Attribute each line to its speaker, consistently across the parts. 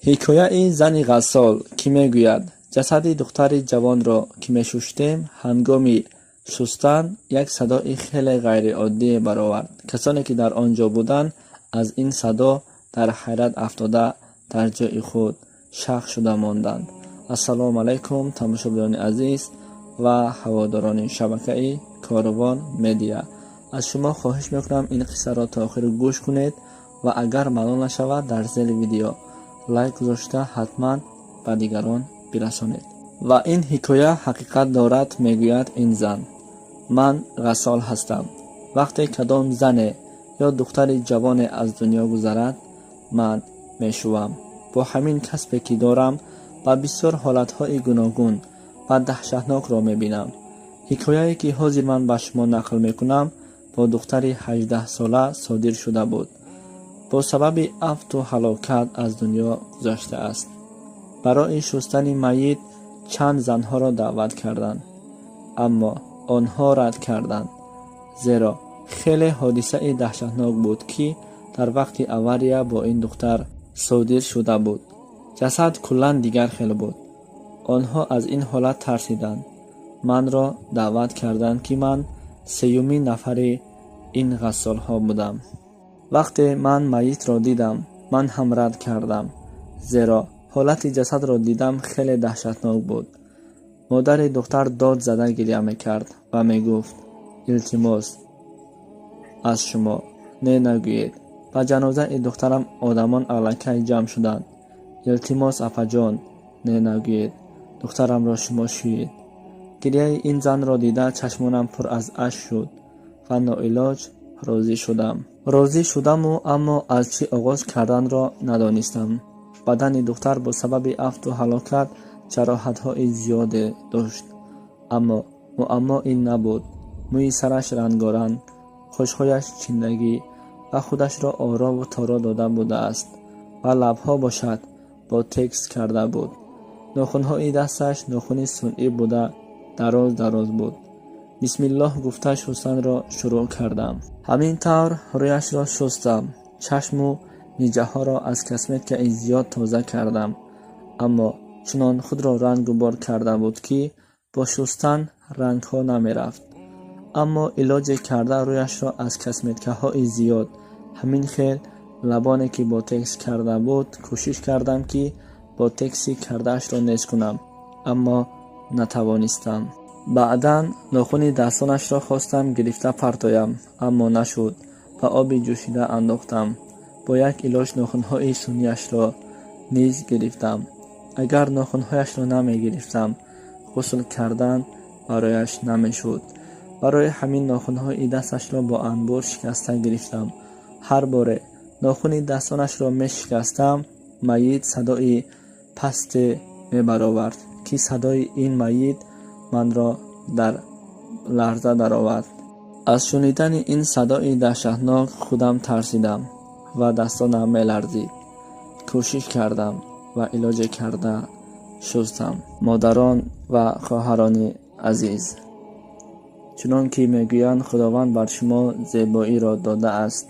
Speaker 1: حکایه زن غسال که میگوید جسد دختر جوان را که میشستیم هنگام شستن یک صدای خیلی غیر عادی برآورد. کسانی که در آنجا بودند از این صدا در حیرت افتاده در جای خود شق شده ماندند. السلام علیکم تماشاگران عزیز و هواداران شبکه کاروان مدیا. از شما خواهش میکنم این قصه را تا آخر گوش کنید و اگر معلوم نشود در زیر ویدیو لایک گذاشته حتما به دیگران برسانید. و این حکایه حقیقت دارد. میگوید این زن: من غسال هستم. وقتی کدام زن یا دختر جوان از دنیا گذرد من میشوم. با همین کسبی که دارم با بسیار حالتهای گوناگون و دهشتناک را میبینم. حکایه‌ای که حاضر من به شما نقل میکنم با دختر 18 ساله صادر شده بود. با سبب افت و هلاکت از دنیا گذشته است. برای شستن میت چند زنها را دعوت کردند، اما آنها رد کردند، زیرا خیلی حادثه دهشتناک بود که در وقت اوریه با این دختر صادر شده بود. جسد کلاً دیگر خیلی بود. آنها از این حالت ترسیدند. من را دعوت کردند که من سیومین نفر این غسال ها بودم. وقتی من میت را دیدم من هم رد کردم، زیرا حالت جسد را دیدم خیلی دهشتناک بود. مادر دختر داد زده گریه میکرد و میگفت التماس از شما نگویید. به جنازه دخترم آدمان علکه جمع شدند. التماس اپا جان نگویید، دخترم را شما شویید. گریه این زن را دیده چشمانم پر از اشک شد و ناعلاج راضی شدم و اما از چی آغاز کردن را ندانستم. بدن دختر با سبب افت و هلاکت جراحت‌های زیاد داشت، اما این نبود. موی سرش رنگارنگ، خوش‌هایش چندگی و خودش را آرا و تارا داده بوده است و لب‌ها باشد با تکس کرده بود. ناخن‌های دستش ناخن صنعی بوده، دراز بود. بسم الله گفته شستن را شروع کردم. همین طور رویش را شستم. چشم و نیجه ها را از کسمت زیاد تازه کردم، اما چنان خود را رنگ و بار کرده بود که با شستن رنگ ها نمی رفت. اما علاج کرده رویش را از کسمتکه های زیاد، همین خیل لبانی که با تکس کرده بود، کوشش کردم که با تکسی کردهش را نیست کنم، اما نتوانستم. بعداً ناخن دستانش را خواستم گرفته پرتایم، اما نشد. به آب جوشیده انداختم. با یک علاج ناخن‌های صنعی‌اش را نیز گرفتم. اگر ناخن‌هایش را نمی گرفتم غسل کردن برایش نمی شد. برای همین ناخن‌های دستش را با انبار شکسته گرفتم. هر باره ناخن دستانش را می شکستم میت صدای پست می برآورد که صدای این میت من را در لرزه درآورد. از شنیدن این صدای دهشتناک خودم ترسیدم و دستانم می لرزید. کوشش کردم و علاج کرده شستم. مادران و خواهران عزیز، چنان که میگویند خداوند بر شما زیبایی را داده است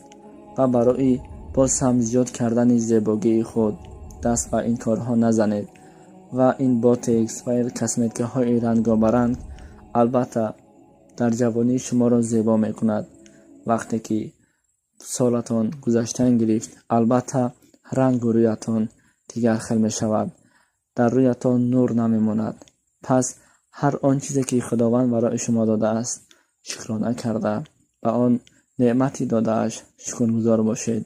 Speaker 1: و برای باز هم زیاد کردن زیبایی خود دست به این کارها نزنید. و این باتکس و کسمتکه های رنگارنگ البته در جوانی شما را زیبا می کند. وقتی که سالتان گذشتن گرفت البته رنگ و رویتان دیگر خل می شود، در رویتان نور نمی ماند. پس هر آن چیزی که خداوند برای شما داده است شکرانه کرده به آن نعمتی داده اش شکرگزار باشید،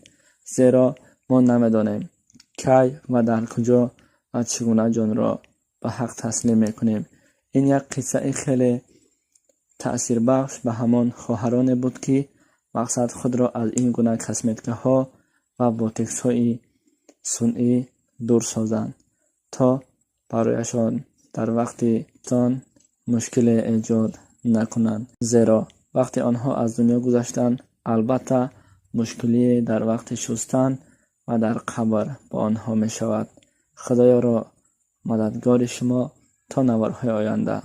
Speaker 1: زیرا ما نمیدانیم کی و در کجا و چگونه جان را به حق تسلیم میکنیم. این یک قصه خیلی تأثیر بخش به همان خواهران بود که مقصد خود را از این گونه کسمتکه ها و باتکس های صنعی دور سازند تا برایشان در وقت تان مشکل ایجاد نکنند، زیرا وقتی آنها از دنیا گذشتند البته مشکلی در وقت شستن و در قبر با آنها می شود. خدایا را مددگار شما تا نوارهای آینده.